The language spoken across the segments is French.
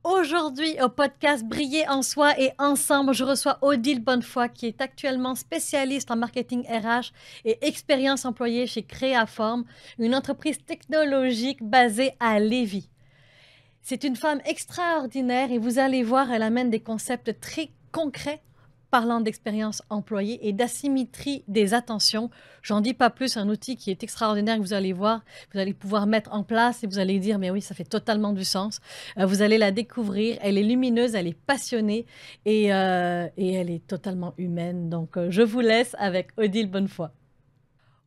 Aujourd'hui, au podcast Briller en soi et ensemble, je reçois Odile Bonnefoy, qui est actuellement spécialiste en marketing RH et expérience employée chez Créaform, une entreprise technologique basée à Lévis. C'est une femme extraordinaire et vous allez voir, elle amène des concepts très concrets parlant d'expérience employée et d'asymétrie des attentions. J'en dis pas plus, un outil qui est extraordinaire que vous allez voir, vous allez pouvoir mettre en place et vous allez dire, mais oui, ça fait totalement du sens. Vous allez la découvrir, elle est lumineuse, elle est passionnée et elle est totalement humaine. Donc, je vous laisse avec Odile Bonnefoy.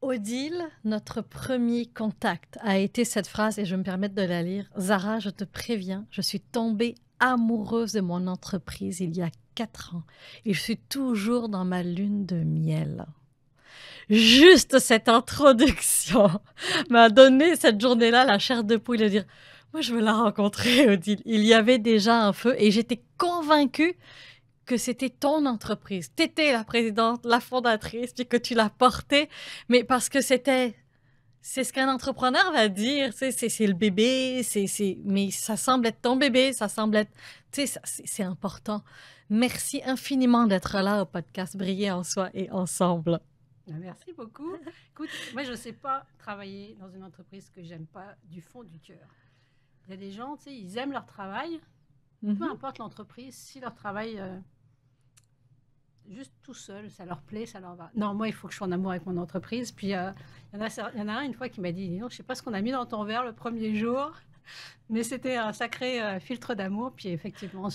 Odile, notre premier contact a été cette phrase, et je me permets de la lire. Zara, je te préviens, je suis tombée amoureuse de mon entreprise il y a 4 ans et je suis toujours dans ma lune de miel. Juste cette introduction m'a donné cette journée-là la chair de poule de dire, moi je veux la rencontrer, Odile. Il y avait déjà un feu et j'étais convaincue que c'était ton entreprise. Tu étais la présidente, la fondatrice, puis que tu la portais, mais parce que c'est ce qu'un entrepreneur va dire, tu sais, c'est le bébé, mais ça semble être ton bébé, ça semble être, tu sais, c'est important. Merci infiniment d'être là au podcast Briller en soi et ensemble. Merci beaucoup. Écoute, moi, je ne sais pas travailler dans une entreprise que j'aime pas du fond du cœur. Il y a des gens, tu sais, ils aiment leur travail, peu importe l'entreprise, si leur travail, juste tout seul, ça leur plaît, ça leur va. Non, moi, il faut que je sois en amour avec mon entreprise. Puis, il y en a un, une fois, qui m'a dit, non, je ne sais pas ce qu'on a mis dans ton verre le premier jour, mais c'était un sacré filtre d'amour. Puis, effectivement,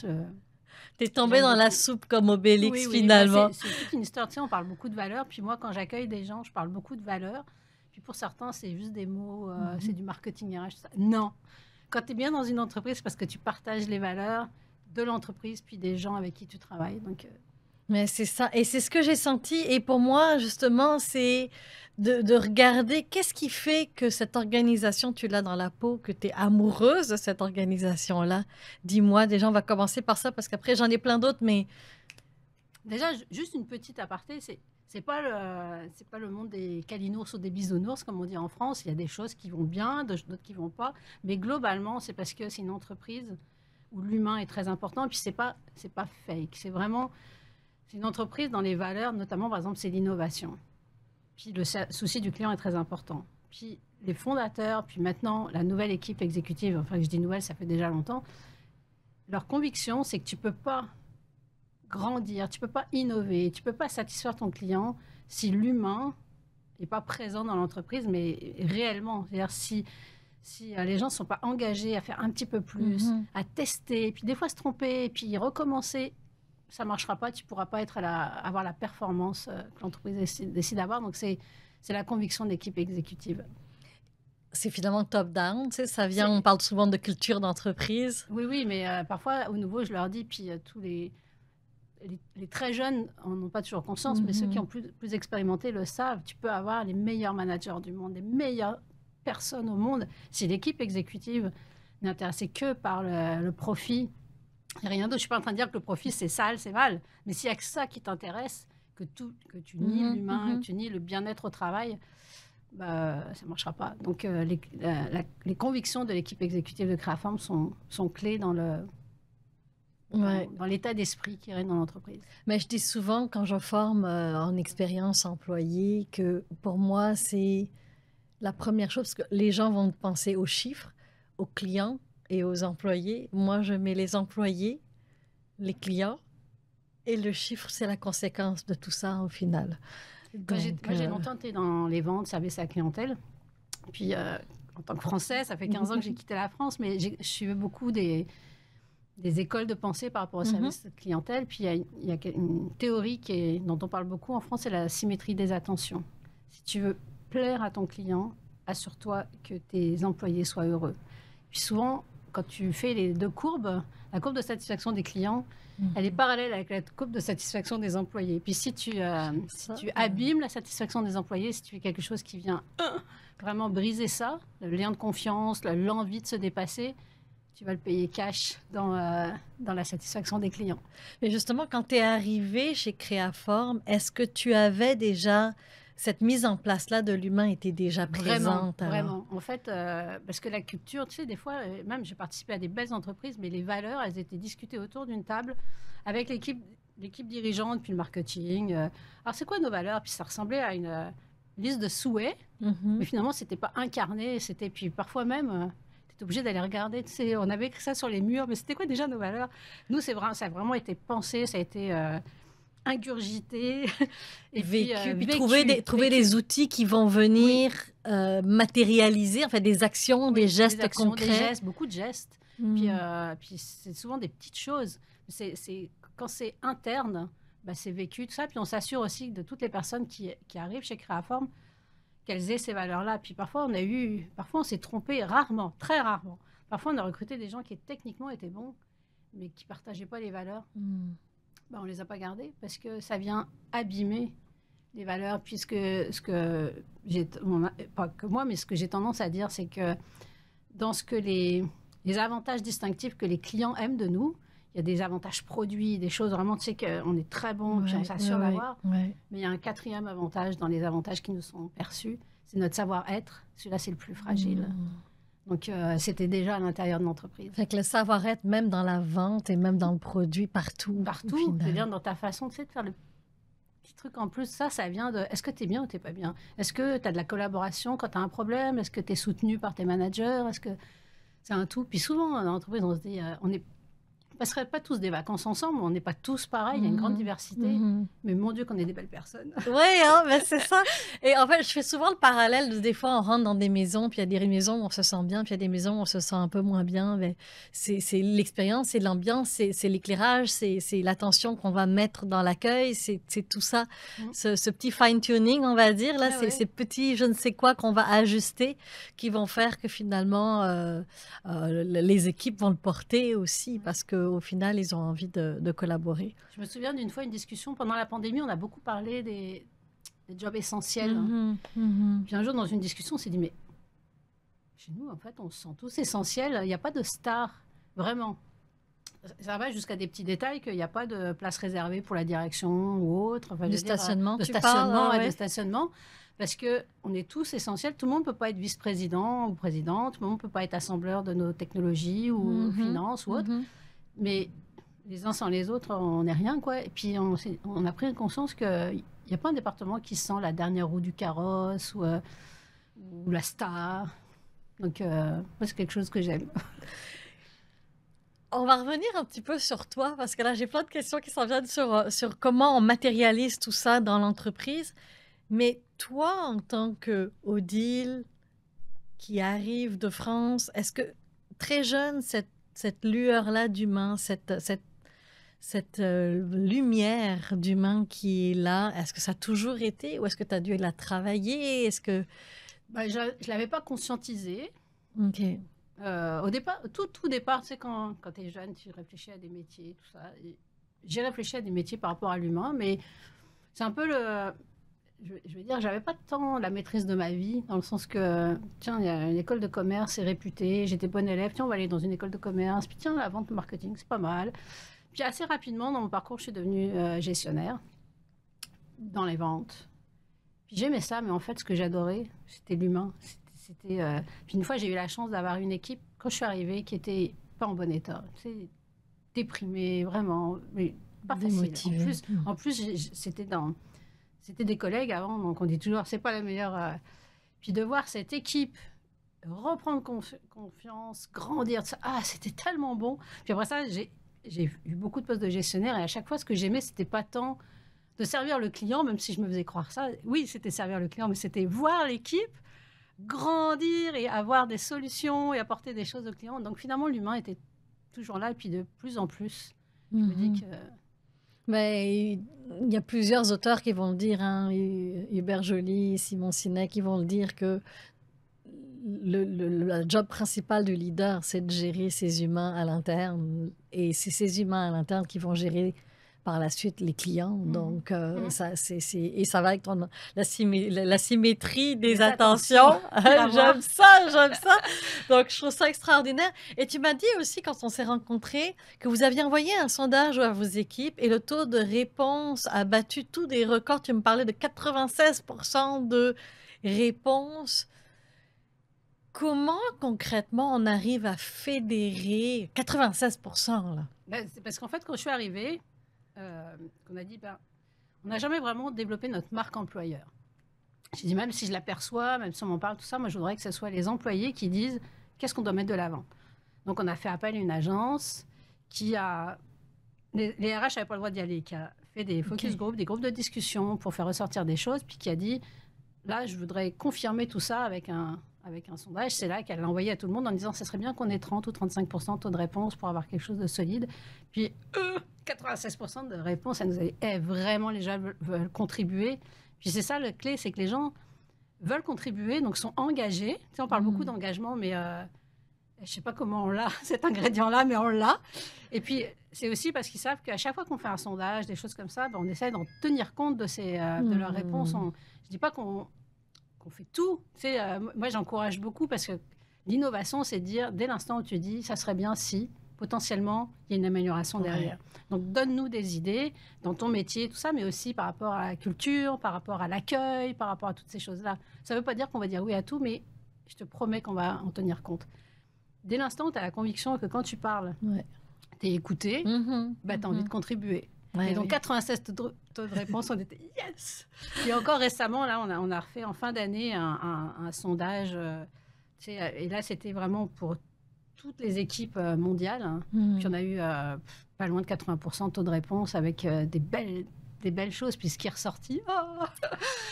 T'es tombée dans la soupe comme Obélix, oui, finalement. C'est toute une histoire. Tu sais, on parle beaucoup de valeurs. Puis moi, quand j'accueille des gens, je parle beaucoup de valeurs. Puis pour certains, c'est juste des mots, c'est du marketing RH. Tout ça. Non. Quand tu es bien dans une entreprise, c'est parce que tu partages les valeurs de l'entreprise puis des gens avec qui tu travailles. Donc, Mais c'est ça. Et c'est ce que j'ai senti. Et pour moi, justement, c'est de regarder qu'est-ce qui fait que cette organisation, tu l'as dans la peau, que tu es amoureuse de cette organisation-là. Dis-moi, déjà, on va commencer par ça parce qu'après, j'en ai plein d'autres, mais déjà, juste une petite aparté, c'est pas le monde des calinours ou des bisounours, comme on dit en France. Il y a des choses qui vont bien, d'autres qui vont pas. Mais globalement, c'est parce que c'est une entreprise où l'humain est très important. Puis c'est pas fake. C'est une entreprise dans les valeurs, notamment, par exemple, c'est l'innovation. Puis le souci du client est très important. Puis les fondateurs, puis maintenant la nouvelle équipe exécutive, enfin je dis nouvelle, ça fait déjà longtemps, leur conviction, c'est que tu peux pas grandir, tu peux pas innover, tu peux pas satisfaire ton client si l'humain n'est pas présent dans l'entreprise, mais réellement. C'est-à-dire si les gens ne sont pas engagés à faire un petit peu plus, à tester, puis des fois se tromper, puis recommencer, ça ne marchera pas, tu ne pourras pas avoir la performance que l'entreprise décide d'avoir. Donc, c'est la conviction de l'équipe exécutive. c'est finalement top-down, tu sais, ça vient, on parle souvent de culture d'entreprise. Oui, mais parfois, au nouveau, je leur dis, puis tous les très jeunes n'en ont pas toujours conscience, mais ceux qui ont plus expérimenté le savent. Tu peux avoir les meilleurs managers du monde, les meilleures personnes au monde. Si l'équipe exécutive n'est intéressée que par le profit, et rien d'autre. Je ne suis pas en train de dire que le profit, c'est sale, c'est mal. Mais s'il n'y a que ça qui t'intéresse, que tu nies l'humain, que tu nies le bien-être au travail, bah, ça ne marchera pas. Donc, les convictions de l'équipe exécutive de Créaform sont clés dans l'état d'esprit qui règne dans l'entreprise. Mais je dis souvent, quand je forme en expérience employée, que pour moi, c'est la première chose, parce que les gens vont penser aux chiffres, aux clients et aux employés. Moi, je mets les employés, les clients, et le chiffre, c'est la conséquence de tout ça au final. Moi, j'ai longtemps été dans les ventes, service à la clientèle. Puis, en tant que Français, ça fait 15 ans que j'ai quitté la France, mais je suivais beaucoup des écoles de pensée par rapport au service de clientèle. Puis, il y a une théorie dont on parle beaucoup en France, c'est la symétrie des attentions. Si tu veux plaire à ton client, assure-toi que tes employés soient heureux. Puis souvent, quand tu fais les deux courbes, la courbe de satisfaction des clients, elle est parallèle avec la courbe de satisfaction des employés. Puis si tu abîmes la satisfaction des employés, si tu fais quelque chose qui vient vraiment briser ça, le lien de confiance, l'envie de se dépasser, tu vas le payer cash dans la satisfaction des clients. Mais justement, quand tu es arrivé chez Créaform, est-ce que tu avais déjà cette mise en place-là de l'humain était déjà Vraiment, présente. Alors. vraiment. En fait, parce que la culture, tu sais, des fois, même j'ai participé à des belles entreprises, mais les valeurs, elles étaient discutées autour d'une table avec l'équipe dirigeante, puis le marketing. Alors, c'est quoi nos valeurs? Puis ça ressemblait à une liste de souhaits, mais finalement, c'était pas incarné. C'était, puis parfois même, tu étais obligé d'aller regarder. Tu sais, on avait écrit ça sur les murs, mais c'était quoi déjà nos valeurs? Nous, ça a vraiment été pensé, ça a été ingurgité et Vécu, puis vécu. trouver des outils qui vont venir matérialiser, en fait, des actions, des gestes des actions, concrets. des gestes, beaucoup de gestes. Puis c'est souvent des petites choses. Quand c'est interne, c'est vécu, tout ça. Puis on s'assure aussi de toutes les personnes qui arrivent chez Créaform qu'elles aient ces valeurs-là. Puis parfois on s'est trompé rarement, très rarement. Parfois on a recruté des gens qui techniquement étaient bons, mais qui ne partageaient pas les valeurs. On ne les a pas gardés parce que ça vient abîmer les valeurs. Puisque pas que moi, mais ce que j'ai tendance à dire, c'est que dans ce que les avantages distinctifs que les clients aiment de nous, il y a des avantages produits, des choses vraiment, tu sais, qu'on est très bon, puis on s'assure d'avoir. Mais il y a un quatrième avantage dans les avantages qui nous sont perçus, c'est notre savoir-être. Celui-là, c'est le plus fragile. Donc, c'était déjà à l'intérieur de l'entreprise. Fait que le savoir-être, même dans la vente et même dans le produit, partout. Partout, c'est-à-dire dans ta façon, tu sais, de faire le petit truc en plus. Ça vient de est-ce que tu es bien ou tu n'es pas bien? Est-ce que tu as de la collaboration quand tu as un problème? Est-ce que tu es soutenu par tes managers? Est-ce que c'est un tout? Puis souvent, dans l'entreprise, on se dit, on ne passerait pas tous des vacances ensemble, on n'est pas tous pareils, il y a une grande diversité, mais mon Dieu qu'on est des belles personnes. Oui, c'est ça. Et en fait, je fais souvent le parallèle, des fois on rentre dans des maisons, puis il y a des maisons où on se sent bien, puis il y a des maisons où on se sent un peu moins bien. Mais c'est l'expérience, c'est l'ambiance, c'est l'éclairage, c'est l'attention qu'on va mettre dans l'accueil, c'est tout ça. Ce petit fine-tuning, on va dire, là, ces petits je ne sais quoi qu'on va ajuster, qui vont faire que finalement, les équipes vont le porter aussi, parce qu'au final, ils ont envie de collaborer. Je me souviens d'une fois, une discussion, pendant la pandémie, on a beaucoup parlé des jobs essentiels. Puis un jour, dans une discussion, on s'est dit, mais chez nous, en fait, on se sent tous essentiels. Il n'y a pas de stars, vraiment. Ça va jusqu'à des petits détails qu'il n'y a pas de place réservée pour la direction ou autre. Enfin, du stationnement, de stationnement. Parce qu'on est tous essentiels. Tout le monde ne peut pas être vice-président ou présidente. Tout le monde ne peut pas être assembleur de nos technologies ou finances ou autre. Mais les uns sans les autres, on n'est rien, quoi. Et puis, on a pris conscience qu'il n'y a pas un département qui sent la dernière roue du carrosse ou la star. Donc, c'est quelque chose que j'aime. On va revenir un petit peu sur toi, parce que là, j'ai plein de questions qui s'en viennent sur comment on matérialise tout ça dans l'entreprise. Mais toi, en tant qu'Odile, qui arrive de France, est-ce que, très jeune, cette lueur-là d'humain, cette lumière d'humain qui est là, est-ce que ça a toujours été ou est-ce que tu as dû la travailler? Est-ce que... je ne l'avais pas conscientisée. OK. Au départ, tout départ, tu sais, quand tu es jeune, tu réfléchis à des métiers, tout ça. J'ai réfléchi à des métiers par rapport à l'humain, mais c'est un peu je veux dire, j'avais pas tant la maîtrise de ma vie, dans le sens que, tiens, il y a une école de commerce, c'est réputé, j'étais bonne élève, tiens, on va aller dans une école de commerce, puis tiens, la vente, le marketing, c'est pas mal. Puis assez rapidement, dans mon parcours, je suis devenue gestionnaire dans les ventes. Puis j'aimais ça, mais en fait, ce que j'adorais, c'était l'humain. Puis une fois, j'ai eu la chance d'avoir une équipe, quand je suis arrivée, qui était pas en bon état. Tu sais, déprimée, vraiment, mais pas facile. En plus, c'était des collègues avant, donc on dit toujours, c'est pas la meilleure. Puis de voir cette équipe reprendre confiance, grandir, c'était tellement bon. Puis après ça, j'ai eu beaucoup de postes de gestionnaire et à chaque fois, ce que j'aimais, c'était pas tant de servir le client, même si je me faisais croire ça. Oui, c'était servir le client, mais c'était voir l'équipe grandir et avoir des solutions et apporter des choses aux clients. Donc finalement, l'humain était toujours là et puis de plus en plus, je me dis que... Mais il y a plusieurs auteurs qui vont le dire, hein, Hubert Joly, Simon Sinek, qui vont le dire que le job principal du leader, c'est de gérer ses humains à l'interne. Et c'est ces humains à l'interne qui vont gérer par la suite les clients. Donc, et ça va avec la symétrie des attentions. J'aime ça, j'aime ça. Donc, je trouve ça extraordinaire. Et tu m'as dit aussi, quand on s'est rencontrés, que vous aviez envoyé un sondage à vos équipes et le taux de réponse a battu tous des records. Tu me parlais de 96% de réponses. Comment concrètement on arrive à fédérer 96% là? C'est parce qu'en fait, quand je suis arrivée, on a dit, on n'a jamais vraiment développé notre marque employeur. J'ai dit, même si je l'aperçois, même si on m'en parle, tout ça, moi je voudrais que ce soit les employés qui disent qu'est-ce qu'on doit mettre de l'avant. Donc on a fait appel à une agence qui a... Les RH n'avaient pas le droit d'y aller, qui a fait des focus groups, des groupes de discussion pour faire ressortir des choses, puis qui a dit, là je voudrais confirmer tout ça avec un sondage. C'est là qu'elle l'a envoyé à tout le monde en disant ça serait bien qu'on ait 30 ou 35% de taux de réponse pour avoir quelque chose de solide. Puis 96% de réponse, ça nous a dit vraiment les gens veulent contribuer. Puis c'est ça le clé, c'est que les gens veulent contribuer, donc sont engagés. Tu sais, on parle beaucoup d'engagement, mais je ne sais pas comment on l'a, cet ingrédient-là, mais on l'a. Et puis c'est aussi parce qu'ils savent qu'à chaque fois qu'on fait un sondage, des choses comme ça, on essaie d'en tenir compte de leurs réponses. Je ne dis pas qu'on fait tout. Tu sais, moi, j'encourage beaucoup parce que l'innovation, c'est de dire, dès l'instant où tu dis, ça serait bien si, potentiellement, il y a une amélioration derrière. Donc, donne-nous des idées dans ton métier, tout ça, mais aussi par rapport à la culture, par rapport à l'accueil, par rapport à toutes ces choses-là. Ça ne veut pas dire qu'on va dire oui à tout, mais je te promets qu'on va en tenir compte. Dès l'instant où tu as la conviction que quand tu parles, tu es écouté, tu as envie de contribuer. Et donc, 96 taux de réponse, on était yes! Et encore récemment, là, on a refait en fin d'année un sondage. Et là, c'était vraiment pour toutes les équipes mondiales. Hein. Puis on a eu pas loin de 80% de taux de réponse avec des belles choses. Puis ce qui est ressorti,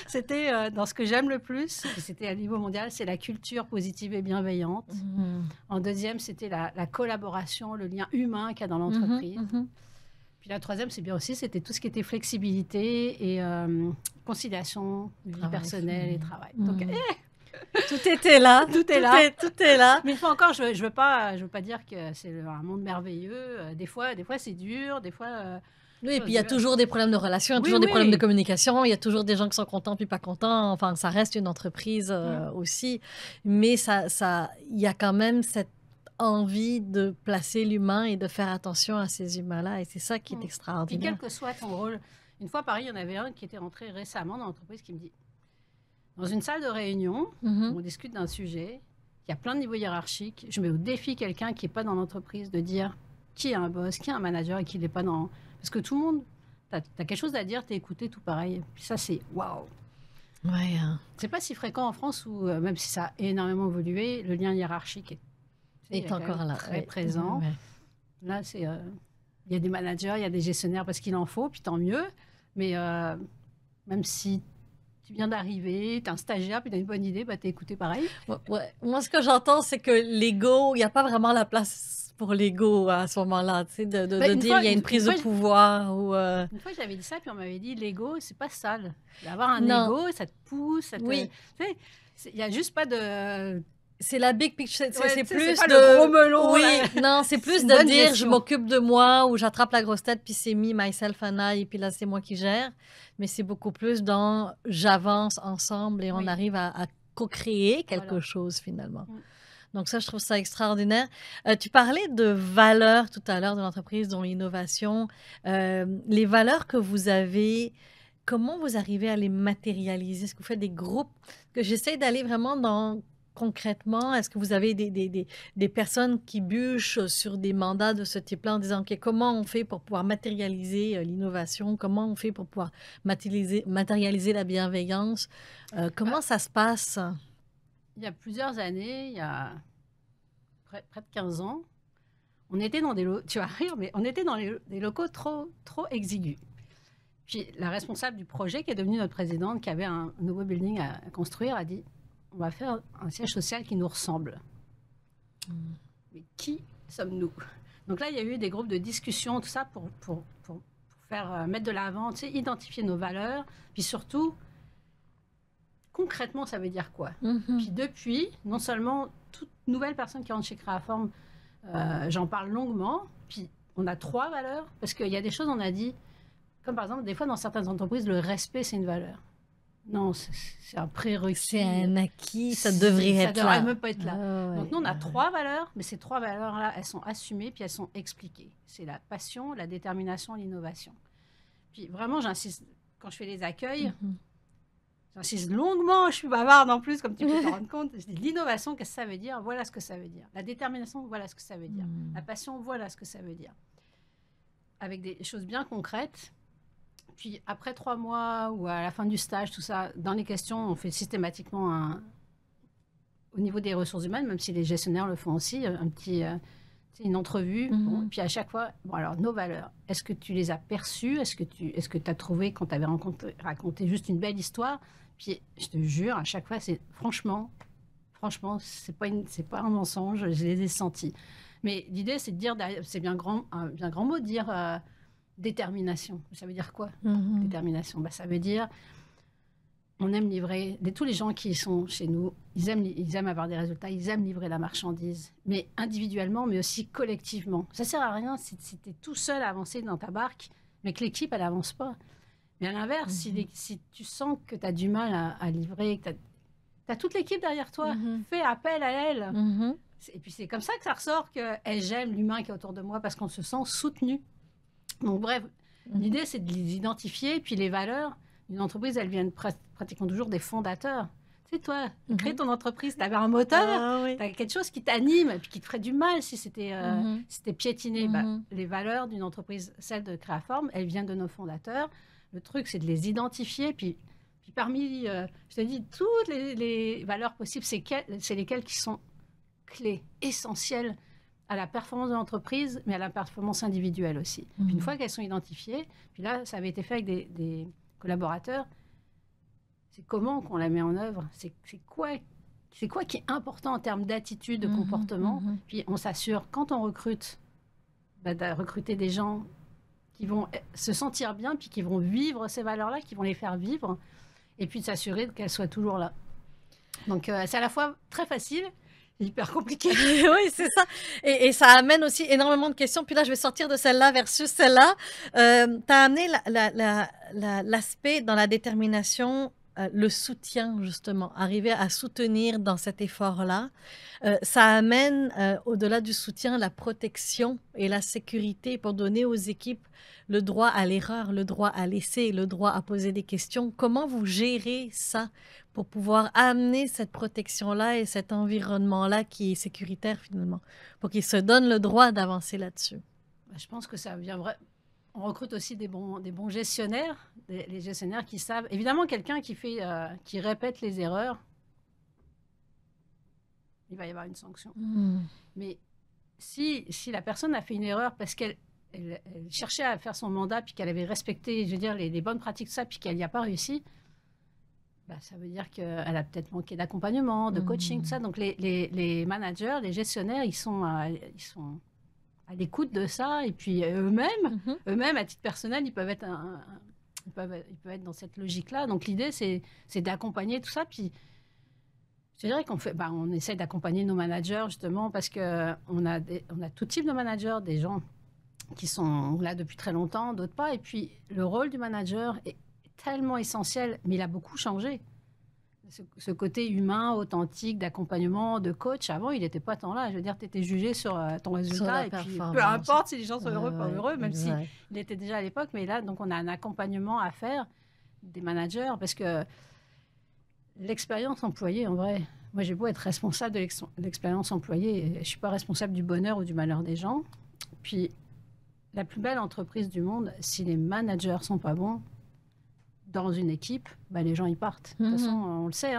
c'était dans ce que j'aime le plus, et c'était à niveau mondial, c'est la culture positive et bienveillante. En deuxième, c'était la collaboration, le lien humain qu'il y a dans l'entreprise. Puis la troisième, c'est bien aussi, c'était tout ce qui était flexibilité et conciliation, vie personnelle et travail. Donc, tout était là. Tout est là. Mais une fois encore, je veux pas dire que c'est un monde merveilleux. Des fois c'est dur. Des fois... oui, et puis il y a toujours des problèmes de relations, toujours des problèmes de communication. Il y a toujours des gens qui sont contents puis pas contents. Enfin, ça reste une entreprise aussi. Mais il y a quand même cette envie de placer l'humain et de faire attention à ces humains-là. Et c'est ça qui est extraordinaire. Et quel que soit ton rôle. Une fois, pareil, il y en avait un qui était rentré récemment dans l'entreprise qui me dit, dans une salle de réunion, où on discute d'un sujet, il y a plein de niveaux hiérarchiques, je mets au défi quelqu'un qui n'est pas dans l'entreprise de dire qui est un boss, qui est un manager et qui n'est pas dans... Parce que tout le monde, tu as quelque chose à dire, tu es écouté, tout pareil. Puis ça, c'est waouh! Ouais. C'est pas si fréquent en France où, même si ça a énormément évolué, le lien hiérarchique est encore là, très présent. Là, c'est... il y a des managers, il y a des gestionnaires parce qu'il en faut, puis tant mieux. Mais même si tu viens d'arriver, tu es un stagiaire, puis tu as une bonne idée, bah, tu es écouté pareil. Moi, ce que j'entends, c'est que l'ego, il n'y a pas vraiment la place pour l'ego à ce moment-là, tu sais, de dire il y a une prise de pouvoir. Une fois, j'avais dit ça, puis on m'avait dit l'ego, c'est pas sale. D'avoir un ego, ça te pousse. Ça te... Oui. Il n'y a juste pas de... C'est la big picture, c'est plus pas de... le gros melon. Oui, là. non, c'est plus une de bonne dire gestion. je m'occupe de moi ou j'attrape la grosse tête puis c'est me, myself and I et puis là c'est moi qui gère. Mais c'est beaucoup plus dans j'avance ensemble et on arrive à co-créer quelque chose finalement. Donc ça, je trouve ça extraordinaire. Tu parlais de valeurs tout à l'heure de l'entreprise, dont l'innovation. Les valeurs que vous avez, comment vous arrivez à les matérialiser? Est-ce que vous faites des groupes? Que j'essaie d'aller vraiment dans... Concrètement, est-ce que vous avez des personnes qui bûchent sur des mandats de ce type-là en disant okay, comment on fait pour pouvoir matérialiser l'innovation? Comment on fait pour pouvoir matérialiser la bienveillance? Comment ça se passe? Il y a plusieurs années, il y a près de 15 ans, on était dans des locaux, tu vas rire, mais on était dans des locaux trop exigus. Puis la responsable du projet, qui est devenue notre présidente, qui avait un nouveau building à construire, a dit on va faire un siège social qui nous ressemble. Mais qui sommes-nous? Donc là, il y a eu des groupes de discussion, tout ça, pour faire mettre de l'avant, tu sais, identifier nos valeurs, puis surtout, concrètement, ça veut dire quoi? Puis depuis, non seulement toute nouvelle personne qui rentre chez Créaform, j'en parle longuement, puis on a 3 valeurs, parce qu'il y a des choses, on a dit, comme par exemple, des fois, dans certaines entreprises, le respect, c'est une valeur. Non, c'est un prérequis. C'est un acquis, ça devrait être là. Ça devrait même pas être là. Ah, Donc, nous, on a 3 valeurs, mais ces 3 valeurs-là, elles sont assumées, puis elles sont expliquées. C'est la passion, la détermination, l'innovation. Puis vraiment, j'insiste, quand je fais les accueils, j'insiste longuement, je suis bavarde en plus, comme tu peux te rendre compte. Je dis l'innovation, qu'est-ce que ça veut dire? Voilà ce que ça veut dire. La détermination, voilà ce que ça veut dire. La passion, voilà ce que ça veut dire. Avec des choses bien concrètes. Puis après 3 mois ou à la fin du stage, tout ça, dans les questions, on fait systématiquement au niveau des ressources humaines, même si les gestionnaires le font aussi, une entrevue. Bon, puis à chaque fois, bon alors nos valeurs, est-ce que tu les as perçues? Est-ce que tu as trouvé quand tu avais raconté juste une belle histoire? Puis je te jure, à chaque fois, c'est franchement, c'est pas un mensonge, je les ai sentis. Mais l'idée, c'est de dire, c'est bien un bien grand mot de dire détermination. Ça veut dire quoi, détermination? Ça veut dire, on aime livrer, tous les gens qui sont chez nous, ils aiment avoir des résultats, ils aiment livrer la marchandise, mais individuellement, mais aussi collectivement. Ça sert à rien si tu es tout seul à avancer dans ta barque, mais que l'équipe, elle avance pas. Mais à l'inverse, si tu sens que tu as du mal à livrer, que tu as toute l'équipe derrière toi, fais appel à elle. Et puis c'est comme ça que ça ressort que j'aime l'humain qui est autour de moi parce qu'on se sent soutenu. Donc bref, l'idée c'est de les identifier. Puis les valeurs d'une entreprise, elles viennent pratiquement toujours des fondateurs. Tu sais, toi, créer ton entreprise, tu avais un moteur, tu as quelque chose qui t'anime et puis qui te ferait du mal si c'était piétiné. Les valeurs d'une entreprise, celle de Créaforme, elles viennent de nos fondateurs. Le truc, c'est de les identifier. Puis parmi, je te dis, toutes les valeurs possibles, c'est lesquelles qui sont clés, essentielles à la performance de l'entreprise, mais à la performance individuelle aussi. Puis une fois qu'elles sont identifiées, puis là, ça avait été fait avec des collaborateurs, c'est comment qu'on la met en œuvre, c'est quoi qui est important en termes d'attitude, de comportement. Puis on s'assure, quand on recrute, de recruter des gens qui vont se sentir bien, puis qui vont vivre ces valeurs-là, qui vont les faire vivre, et puis de s'assurer qu'elles soient toujours là. Donc c'est à la fois très facile, hyper compliqué. Oui, c'est ça. Et ça amène aussi énormément de questions. Puis là, je vais sortir de celle-là versus celle-là. Tu as amené l'aspect dans la détermination, le soutien, justement, arriver à soutenir dans cet effort-là. Ça amène, au-delà du soutien, la protection et la sécurité pour donner aux équipes le droit à l'erreur, le droit à l'essai, le droit à poser des questions. Comment vous gérez ça pour pouvoir amener cette protection-là et cet environnement-là qui est sécuritaire finalement, pour qu'ils se donnent le droit d'avancer là-dessus? Je pense que ça vient vraiment... On recrute aussi des bons gestionnaires, les gestionnaires qui savent... Évidemment, quelqu'un qui répète les erreurs, il va y avoir une sanction. Mais si la personne a fait une erreur parce qu'elle cherchait à faire son mandat puis qu'elle avait respecté, je veux dire, les bonnes pratiques de ça puis qu'elle n'y a pas réussi, ça veut dire qu'elle a peut-être manqué d'accompagnement, de coaching, tout ça. Donc les managers, les gestionnaires, ils sont à l'écoute de ça. Et puis eux-mêmes, à titre personnel, ils peuvent être ils peuvent être dans cette logique-là. Donc l'idée, c'est d'accompagner tout ça. Puis je dirais on essaie d'accompagner nos managers justement parce qu'on a tout type de managers, des gens qui sont là depuis très longtemps, d'autres pas. Et puis le rôle du manager est tellement essentiel, mais il a beaucoup changé. Ce côté humain, authentique, d'accompagnement, de coach, avant, il n'était pas tant là. Je veux dire, tu étais jugé sur ton résultat. Et puis, peu importe si les gens sont heureux ou pas heureux, même s'il était déjà à l'époque. Mais là, donc, on a un accompagnement à faire des managers parce que l'expérience employée, en vrai, moi, j'ai beau être responsable de l'expérience employée, je ne suis pas responsable du bonheur ou du malheur des gens. Puis, la plus belle entreprise du monde, si les managers ne sont pas bons, dans une équipe, les gens, ils partent. De toute façon, on le sait.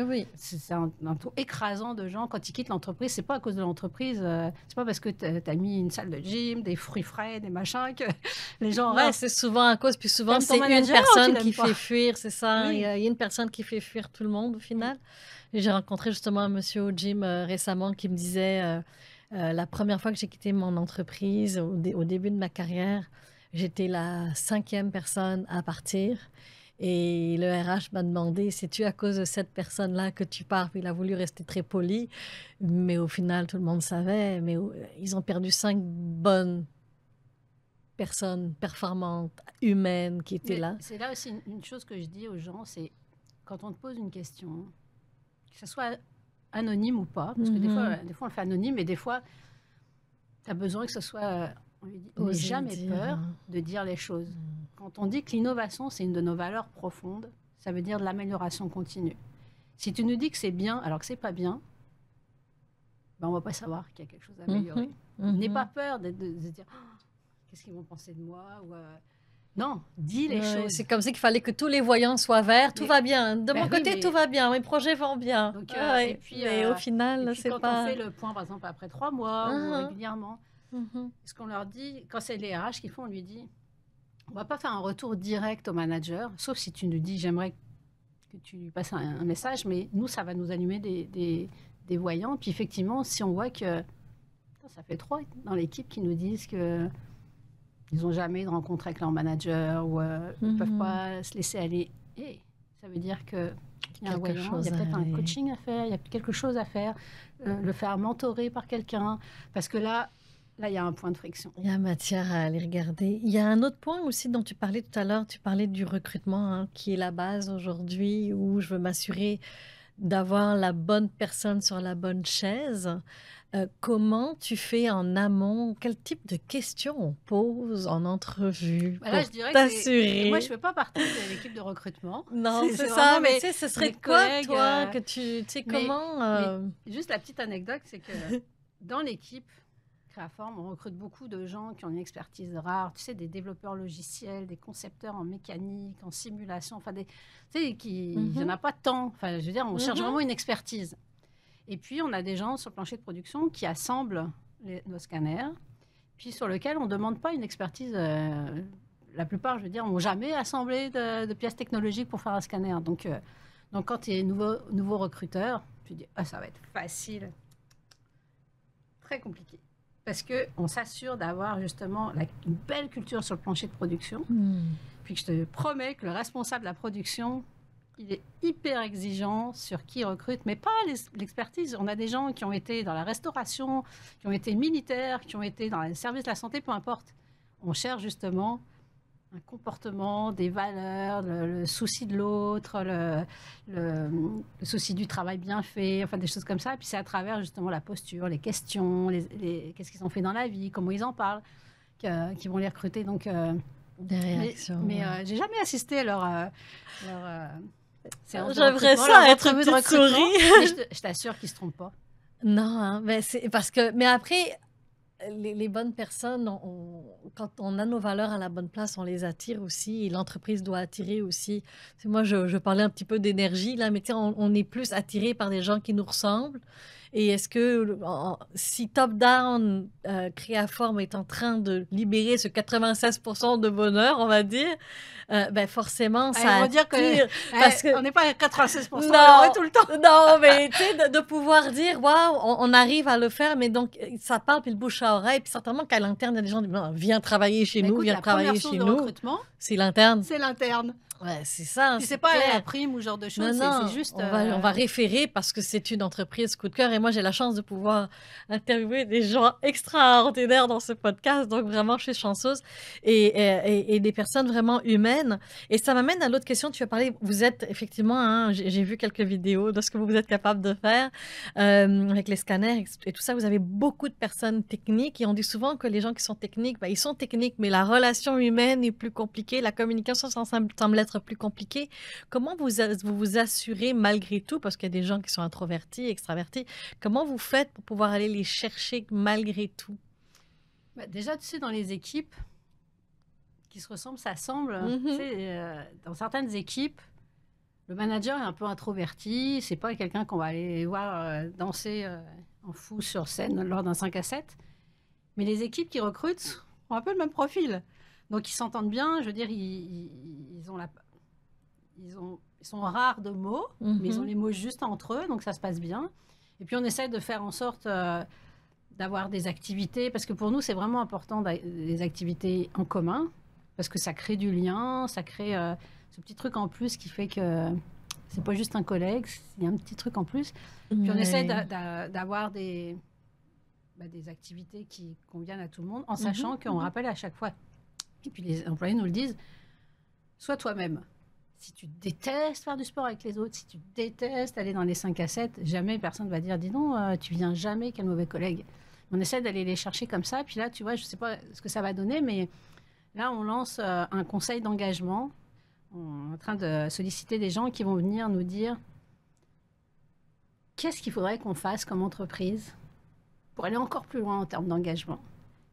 Oui. C'est un taux écrasant de gens. Quand ils quittent l'entreprise, c'est pas à cause de l'entreprise. C'est pas parce que tu as mis une salle de gym, des fruits frais, des machins, que les gens restent. C'est souvent à cause. Puis souvent, c'est une personne qui fait fuir, c'est ça. Il y a une personne qui fait fuir tout le monde, au final. Et j'ai rencontré justement un monsieur au gym récemment qui me disait la première fois que j'ai quitté mon entreprise, au début de ma carrière, j'étais la 5e personne à partir. Et le RH m'a demandé, c'est-tu à cause de cette personne-là que tu pars? Puis il a voulu rester très poli, mais au final, tout le monde savait. Mais ils ont perdu 5 bonnes personne performante, humaine qui était Mais là. c'est là aussi une chose que je dis aux gens, c'est quand on te pose une question, que ce soit anonyme ou pas, parce que des fois on le fait anonyme, mais des fois, tu as besoin que ce soit... on lui dit, n'aie jamais peur de dire les choses. Quand on dit que l'innovation, c'est une de nos valeurs profondes, ça veut dire de l'amélioration continue. Si tu nous dis que c'est bien alors que c'est pas bien, ben on va pas savoir qu'il y a quelque chose à améliorer. N'aie pas peur de se dire oh, qu'est-ce qu'ils vont penser de moi ou non, dis les choses. C'est comme ça qu'il fallait que tous les voyants soient verts. Tout va bien. De mon côté, tout va bien. Mes projets vont bien. Donc, et puis, mais au final, c'est quand pas... on fait le point, par exemple, après 3 mois ou régulièrement, ce qu'on leur dit, quand c'est les RH qui font, on lui dit on va pas faire un retour direct au manager, sauf si tu nous dis j'aimerais que tu lui passes un message, mais nous, ça va nous allumer des voyants. Puis effectivement, si on voit que ça fait 3 dans l'équipe qui nous disent que ils n'ont jamais de rencontre avec leur manager ou ils ne peuvent pas se laisser aller. Et ça veut dire qu'il y a un voyant, il y a peut-être un coaching à faire, il y a quelque chose à faire, le faire mentorer par quelqu'un. Parce que là, il y a un point de friction. Il y a matière à aller regarder. Il y a un autre point aussi dont tu parlais tout à l'heure. Tu parlais du recrutement qui est la base aujourd'hui où je veux m'assurer d'avoir la bonne personne sur la bonne chaise. Comment tu fais en amont? Quel type de questions on pose en entrevue là, je dirais t'assurer? Moi, je ne fais pas partie de l'équipe de recrutement. Non, c'est ça. Mais tu sais, ce serait quoi, toi, que tu sais comment... Mais juste la petite anecdote, c'est que dans l'équipe Créaform, on recrute beaucoup de gens qui ont une expertise rare. Tu sais, des développeurs logiciels, des concepteurs en mécanique, en simulation. Enfin, tu sais, il n'y en a pas tant. Enfin, je veux dire, on cherche vraiment une expertise. Et puis, on a des gens sur le plancher de production qui assemblent nos scanners, puis sur lesquels on ne demande pas une expertise. La plupart, je veux dire, n'ont jamais assemblé de pièces technologiques pour faire un scanner. Donc quand tu es nouveau recruteur, tu dis « Ah, ça va être facile. » Très compliqué. Parce qu'on s'assure d'avoir justement une belle culture sur le plancher de production. Puis que je te promets que le responsable de la production... il est hyper exigeant sur qui il recrute, mais pas l'expertise. On a des gens qui ont été dans la restauration, qui ont été militaires, qui ont été dans le service de la santé, peu importe. On cherche justement un comportement, des valeurs, le souci de l'autre, le souci du travail bien fait, enfin des choses comme ça. Et puis c'est à travers justement la posture, les questions, qu'est-ce qu'ils ont fait dans la vie, comment ils en parlent, qui vont les recruter. Donc, des réactions. Mais j'ai jamais assisté à leur j'aimerais ça être une petite souris. Mais je t'assure qu'ils ne se trompent pas. Non, hein, mais c'est parce que... Mais après, les bonnes personnes, quand on a nos valeurs à la bonne place, on les attire aussi. Et l'entreprise doit attirer aussi. Moi, je parlais un petit peu d'énergie, là, mais on est plus attiré par des gens qui nous ressemblent. Et est-ce que si top-down, Créaform est en train de libérer ce 96% de bonheur, on va dire, ben forcément, ça on va dire parce que on n'est pas à 96%, non, tout le temps. Non, mais tu sais, de pouvoir dire, waouh, on arrive à le faire, mais donc ça parle, puis le bouche à oreille, puis certainement qu'à l'interne, il y a des gens qui disent, viens travailler chez nous, viens travailler chez nous. C'est l'interne. C'est l'interne. Ouais, c'est ça. C'est pas la prime ou genre de choses. Non, c'est juste. On va référer parce que c'est une entreprise coup de cœur. Et moi, j'ai la chance de pouvoir interviewer des gens extraordinaires dans ce podcast. Donc, vraiment, je suis chanceuse. Et des personnes vraiment humaines. Et ça m'amène à l'autre question. Tu as parlé, vous êtes effectivement, hein, j'ai vu quelques vidéos de ce que vous êtes capable de faire avec les scanners et tout ça. Vous avez beaucoup de personnes techniques. Et on dit souvent que les gens qui sont techniques, ben, ils sont techniques, mais la relation humaine est plus compliquée. La communication semble être plus compliqué. Comment vous assurez malgré tout, parce qu'il y a des gens qui sont introvertis, extravertis, comment vous faites pour pouvoir aller les chercher malgré tout? Bah déjà, tu sais, dans les équipes qui se ressemblent, ça semble. Tu sais, dans certaines équipes, le manager est un peu introverti. C'est pas quelqu'un qu'on va aller voir danser en fou sur scène lors d'un 5 à 7. Mais les équipes qui recrutent ont un peu le même profil. Donc, ils s'entendent bien. Je veux dire, ils sont rares de mots, mais ils ont les mots juste entre eux, donc ça se passe bien. Et puis, on essaie de faire en sorte d'avoir des activités, parce que pour nous, c'est vraiment important des activités en commun, parce que ça crée du lien, ça crée ce petit truc en plus qui fait que c'est pas juste un collègue, il y a un petit truc en plus. Puis, on essaie d'avoir des activités qui conviennent à tout le monde, en sachant qu'on rappelle à chaque fois et puis les employés nous le disent, sois toi-même. Si tu détestes faire du sport avec les autres, si tu détestes aller dans les 5 à 7, jamais personne ne va dire, dis donc, tu viens jamais, quel mauvais collègue. On essaie d'aller les chercher comme ça. Puis là, tu vois, je ne sais pas ce que ça va donner, mais là, on lance un conseil d'engagement. On est en train de solliciter des gens qui vont venir nous dire qu'est-ce qu'il faudrait qu'on fasse comme entreprise pour aller encore plus loin en termes d'engagement.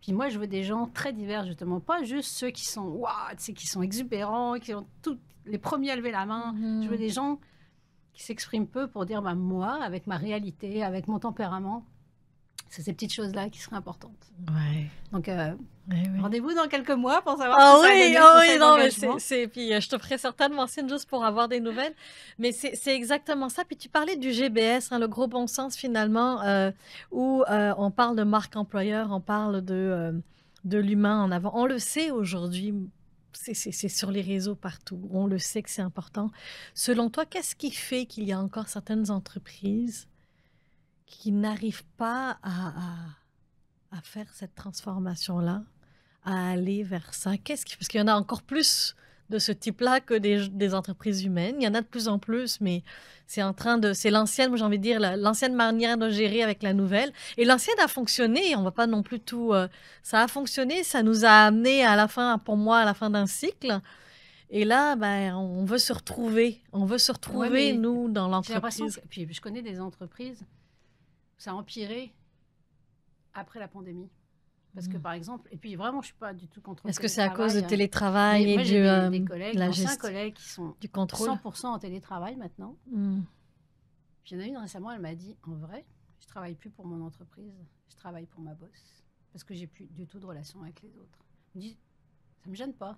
Puis moi, je veux des gens très divers, justement. Pas juste ceux qui sont, waouh, qui sont exubérants, qui ont tous les premiers à lever la main. Je veux des gens qui s'expriment peu pour dire, bah, moi, avec ma réalité, avec mon tempérament, c'est ces petites choses-là qui seraient importantes. Ouais. Donc, Oui. rendez-vous dans quelques mois pour savoir Ah si ça a donné le conseil non, mais d'engagement. puis je te ferai certainement signe juste pour avoir des nouvelles. Mais c'est exactement ça. Puis tu parlais du GBS, le gros bon sens finalement, où on parle de marque employeur, on parle de l'humain en avant. On le sait aujourd'hui, c'est sur les réseaux partout. On le sait que c'est important. Selon toi, qu'est-ce qui fait qu'il y a encore certaines entreprises qui n'arrivent pas à faire cette transformation-là, à aller vers ça? Parce qu'il y en a encore plus de ce type-là que des entreprises humaines. Il y en a de plus en plus, mais c'est l'ancienne, moi j'ai envie de dire, l'ancienne manière de gérer avec la nouvelle. Et l'ancienne a fonctionné, on va pas non plus tout... ça a fonctionné, ça nous a amené à la fin, pour moi, à la fin d'un cycle. Et là, ben, on veut se retrouver. On veut se retrouver, Ouais, mais nous, dans j'ai l'impression l'entreprise. que, puis je connais des entreprises où ça a empiré après la pandémie. Parce que, par exemple, et puis vraiment, je ne suis pas du tout contre le Est-ce que c'est à cause télétravail, du télétravail Mais et moi, j'ai des de collègues, la d'anciens gestion, collègues qui sont du contrôle? 100% en télétravail maintenant. Mm. Puis il y en a une récemment, elle m'a dit, en vrai, je ne travaille plus pour mon entreprise, je travaille pour ma boss. Parce que j'ai plus du tout de relation avec les autres. Elle me dit, ça ne me gêne pas,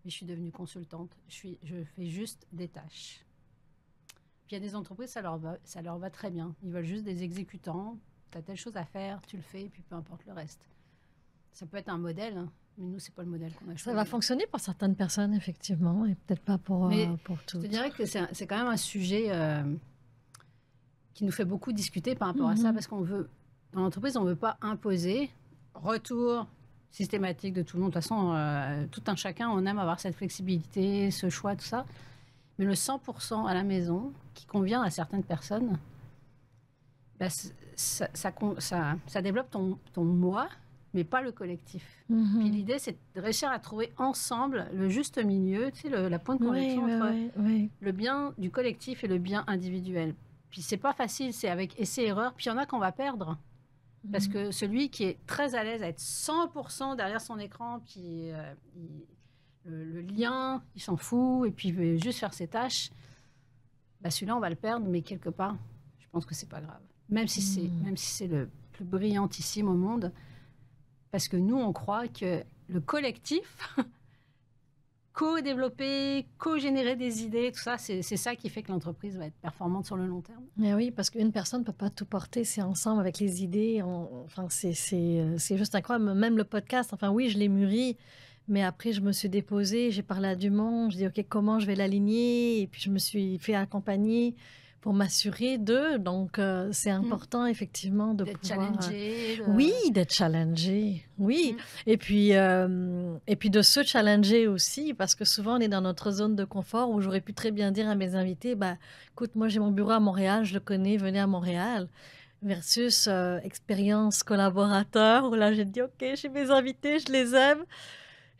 mais je suis devenue consultante. Je fais juste des tâches. Puis il y a des entreprises, ça leur va très bien. Ils veulent juste des exécutants. Tu as telle chose à faire, tu le fais, et puis peu importe le reste. Ça peut être un modèle, hein, mais nous, c'est pas le modèle qu'on a choisi. Ça va fonctionner pour certaines personnes, effectivement, et peut-être pas pour toutes. Je te dirais que c'est quand même un sujet qui nous fait beaucoup discuter par rapport à ça, parce qu'on veut, dans l'entreprise, on ne veut pas imposer retour systématique de tout le monde. De toute façon, tout un chacun, on aime avoir cette flexibilité, ce choix, tout ça. Mais le 100% à la maison, qui convient à certaines personnes, bah, ça développe ton moi, mais pas le collectif. Puis l'idée, c'est de réussir à trouver ensemble le juste milieu, tu sais, la pointe de correction entre le bien du collectif et le bien individuel. Puis c'est pas facile, c'est avec essai-erreur. Puis il y en a qu'on va perdre. Parce que celui qui est très à l'aise à être 100% derrière son écran, puis le lien, il s'en fout, et puis il veut juste faire ses tâches, bah celui-là, on va le perdre, mais quelque part, je pense que c'est pas grave. Même si c'est le plus brillantissime au monde, parce que nous, on croit que le collectif, co-développer, co-générer des idées, tout ça, c'est ça qui fait que l'entreprise va être performante sur le long terme. Mais oui, parce qu'une personne ne peut pas tout porter, c'est ensemble avec les idées. Enfin, c'est juste incroyable. Même le podcast, enfin oui, je l'ai mûri, mais après, je me suis déposée, j'ai parlé à du monde, je dis, OK, comment je vais l'aligner? Et puis, je me suis fait accompagner pour m'assurer d'eux. Donc, c'est important, effectivement, de d'être pouvoir... challengé. Oui, d'être challengé, oui. Et puis de se challenger aussi, parce que souvent, on est dans notre zone de confort où j'aurais pu très bien dire à mes invités, bah, écoute, moi, j'ai mon bureau à Montréal, je le connais, venez à Montréal. Versus expérience collaborateur, où là, j'ai dit, OK, j'ai mes invités, je les aime.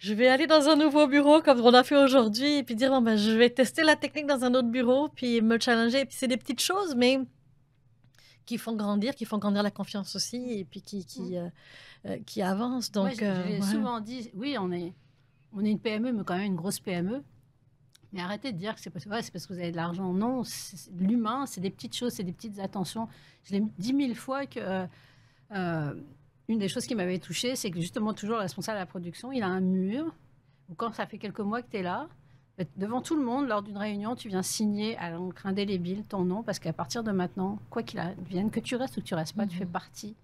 Je vais aller dans un nouveau bureau comme on a fait aujourd'hui et puis dire, bon, ben, je vais tester la technique dans un autre bureau puis me challenger. Et puis c'est des petites choses, mais qui font grandir la confiance aussi et puis qui avancent. Donc, moi, j'ai souvent dit, oui, on est une PME, mais quand même une grosse PME. Mais arrêtez de dire que c'est parce que vous avez de l'argent. Non, c'est l'humain, c'est des petites choses, c'est des petites attentions. Je l'ai dit 1000 fois que... une des choses qui m'avait touchée, c'est que justement, toujours le responsable de la production, il a un mur où quand ça fait quelques mois que tu es là, devant tout le monde, lors d'une réunion, tu viens signer à l'encre indélébile ton nom, parce qu'à partir de maintenant, quoi qu'il advienne, que tu restes ou que tu restes pas, tu fais partie.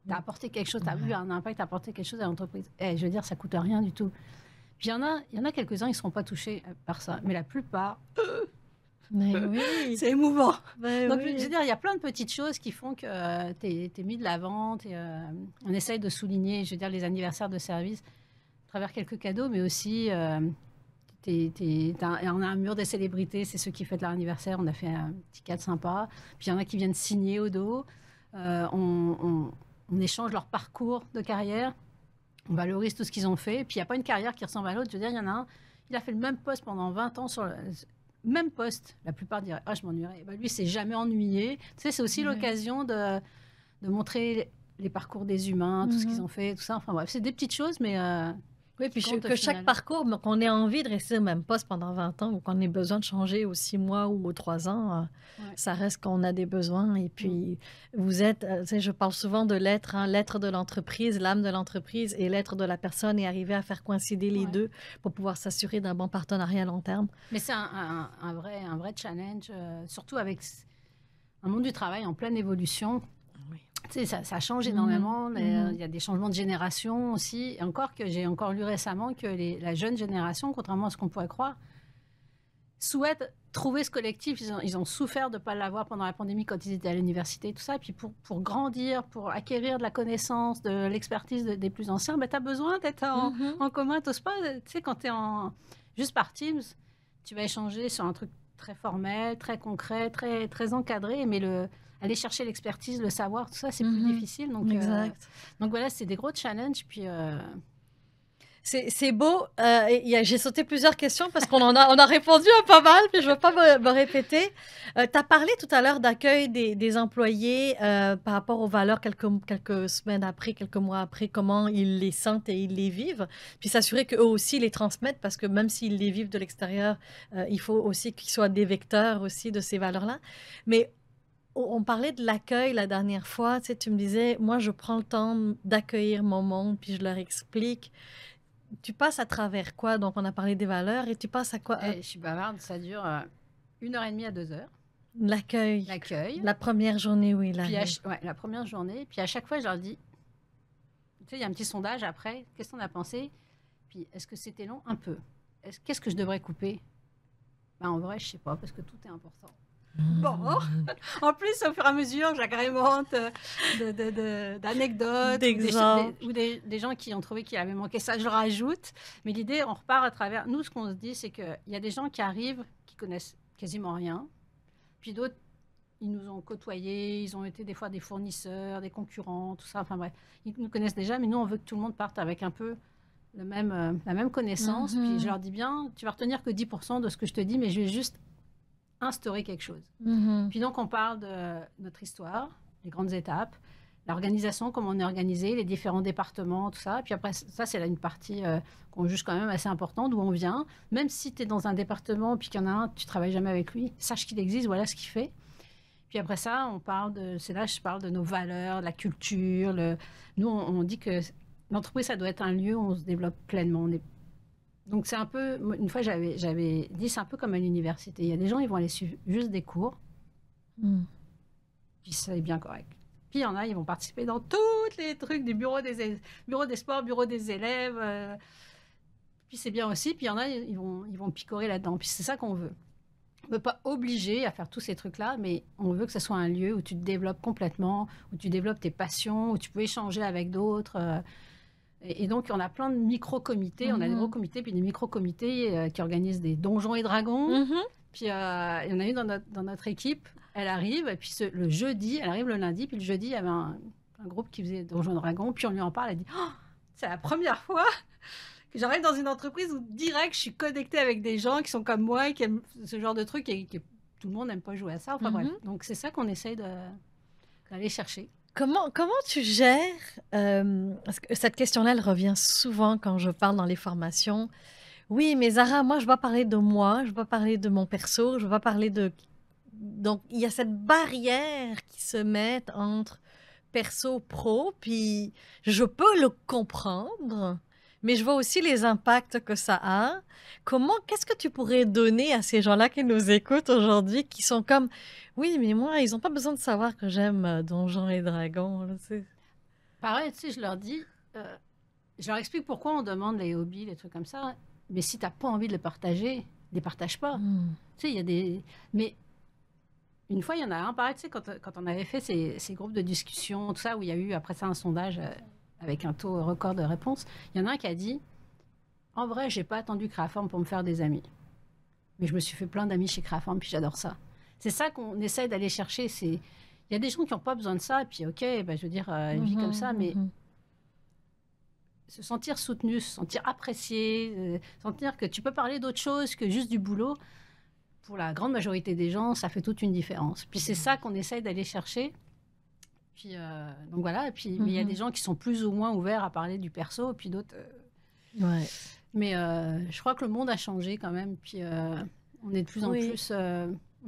Tu as apporté quelque chose, tu as eu un impact, tu as apporté quelque chose à l'entreprise. Je veux dire, ça coûte rien du tout. Puis il y en a quelques-uns, ils ne seront pas touchés par ça. Mais la plupart... Mais oui. C'est émouvant. Ben Donc, oui. je veux dire, il y a plein de petites choses qui font que tu es mis de l'avant. On essaye de souligner, je veux dire, les anniversaires de service. travers quelques cadeaux, mais aussi, on a un mur des célébrités, c'est ceux qui fêtent leur anniversaire, on a fait un petit cadre sympa. Puis il y en a qui viennent signer au dos. On échange leur parcours de carrière, on valorise tout ce qu'ils ont fait. Puis il n'y a pas une carrière qui ressemble à l'autre. Je veux dire, il y en a un, il a fait le même poste pendant 20 ans sur le même poste. La plupart diraient, ah, je m'ennuierais. Ben, lui, il s'est jamais ennuyé. Tu sais, c'est aussi l'occasion de montrer les parcours des humains, tout ce qu'ils ont fait, tout ça. Enfin bref, c'est des petites choses, mais... oui, puis que chaque parcours, qu'on ait envie de rester au même poste pendant 20 ans ou qu'on ait besoin de changer aux 6 mois ou aux 3 ans, ça reste qu'on a des besoins. Et puis, vous êtes, tu sais, je parle souvent de l'être, l'être de l'entreprise, l'âme de l'entreprise et l'être de la personne et arriver à faire coïncider les deux pour pouvoir s'assurer d'un bon partenariat à long terme. Mais c'est un vrai challenge, surtout avec un monde du travail en pleine évolution. Tu sais, ça change énormément. Il y a des changements de génération aussi. Et encore que j'ai encore lu récemment que la jeune génération, contrairement à ce qu'on pourrait croire, souhaite trouver ce collectif. Ils ont souffert de ne pas l'avoir pendant la pandémie quand ils étaient à l'université et tout ça. Et puis pour grandir, pour acquérir de la connaissance, de l'expertise des plus anciens, ben, tu as besoin d'être en commun. Tu n'oses pas, tu sais, quand tu es juste par Teams, tu vas échanger sur un truc très formel, très concret, très, très encadré, mais aller chercher l'expertise, le savoir, tout ça, c'est plus difficile. Donc voilà, c'est des gros challenges. Puis, c'est beau. J'ai sauté plusieurs questions parce qu'on on a répondu à pas mal, puis je ne veux pas me répéter. Tu as parlé tout à l'heure d'accueil des employés par rapport aux valeurs quelques semaines après, quelques mois après, comment ils les sentent et ils les vivent. Puis s'assurer qu'eux aussi les transmettent parce que même s'ils les vivent de l'extérieur, il faut aussi qu'ils soient des vecteurs aussi de ces valeurs-là. Mais on parlait de l'accueil la dernière fois. Tu sais, tu me disais, moi, je prends le temps d'accueillir mon monde, puis je leur explique. Tu passes à travers quoi? Donc, on a parlé des valeurs et tu passes à quoi? Je suis bavarde, ça dure 1h30 à 2h. L'accueil. La première journée, oui. La première journée. Puis à chaque fois, je leur dis, tu sais, il y a un petit sondage après. Qu'est-ce qu'on a pensé? Puis est-ce que c'était long? Un peu. Qu'est-ce que je devrais couper? Ben, en vrai, je ne sais pas, parce que tout est important. Bon, en plus, au fur et à mesure, j'agrémente d'anecdotes ou des gens qui ont trouvé qu'il avait manqué ça, je rajoute. Mais l'idée, on repart à travers... Nous, ce qu'on se dit, c'est qu'il y a des gens qui arrivent, qui connaissent quasiment rien. Puis d'autres, ils nous ont côtoyés, ils ont été des fois des fournisseurs, des concurrents, tout ça. Enfin bref, ils nous connaissent déjà, mais nous, on veut que tout le monde parte avec un peu la même connaissance. Puis je leur dis bien, tu vas retenir que 10% de ce que je te dis, mais je vais juste instaurer quelque chose. Puis donc, on parle de notre histoire, les grandes étapes, l'organisation, comment on est organisé, les différents départements, tout ça. Puis après, ça, c'est là une partie qu'on juge quand même assez importante, d'où on vient. Même si tu es dans un département, puis qu'il y en a un, tu ne travailles jamais avec lui, sache qu'il existe, voilà ce qu'il fait. Puis après ça, c'est là que je parle de nos valeurs, de la culture. Nous, on dit que l'entreprise, ça doit être un lieu où on se développe pleinement. Donc, c'est un peu... Une fois, j'avais dit, c'est un peu comme à l'université. Il y a des gens, ils vont aller suivre juste des cours. Puis, c'est bien correct. Puis, il y en a, ils vont participer dans tous les trucs du bureau des sports, bureau des élèves. Puis, c'est bien aussi. Puis, il y en a, ils vont picorer là-dedans. Puis, c'est ça qu'on veut. On ne veut pas obliger à faire tous ces trucs-là, mais on veut que ce soit un lieu où tu te développes complètement, où tu développes tes passions, où tu peux échanger avec d'autres... Et donc, on a plein de micro-comités. On a des gros comités, puis des micro-comités qui organisent des donjons et dragons. Puis, il y en a une dans notre équipe. Elle arrive, et puis le jeudi, elle arrive le lundi, puis le jeudi, il y avait un groupe qui faisait donjons et dragons. Puis, on lui en parle. Elle dit, oh, c'est la première fois que j'arrive dans une entreprise où, direct, je suis connectée avec des gens qui sont comme moi, qui aiment ce genre de truc. Et tout le monde n'aime pas jouer à ça. Enfin, bref. Donc, c'est ça qu'on essaye d'aller chercher. Comment tu gères, parce que cette question-là, elle revient souvent quand je parle dans les formations. Oui, mais Zara, moi, je ne vais pas parler de moi, je ne vais pas parler de mon perso, je ne vais pas parler de... Donc, il y a cette barrière qui se met entre perso, pro, puis je peux le comprendre, mais je vois aussi les impacts que ça a. Qu'est-ce que tu pourrais donner à ces gens-là qui nous écoutent aujourd'hui, qui sont comme... Oui, mais moi, ils n'ont pas besoin de savoir que j'aime Donjons et Dragons. Là, pareil, tu sais, je leur dis, je leur explique pourquoi on demande les hobbies, les trucs comme ça, mais si tu n'as pas envie de les partager, ne les partage pas. Tu sais, il y a des... Mais une fois, il y en a un, pareil, tu sais, quand on avait fait ces groupes de discussion, tout ça, où il y a eu après ça un sondage avec un taux record de réponses, il y en a un qui a dit, En vrai, j'ai pas attendu Créaform pour me faire des amis. Mais je me suis fait plein d'amis chez Créaform, puis j'adore ça. C'est ça qu'on essaie d'aller chercher. Il y a des gens qui n'ont pas besoin de ça, et puis ok, je veux dire, vie comme ça, mais se sentir soutenu, se sentir apprécié, sentir que tu peux parler d'autre chose que juste du boulot, pour la grande majorité des gens, ça fait toute une différence. Puis c'est ça qu'on essaye d'aller chercher. Puis, donc voilà, et puis, mais il y a des gens qui sont plus ou moins ouverts à parler du perso, et puis d'autres... Ouais. Mais je crois que le monde a changé quand même, puis on est de plus en plus...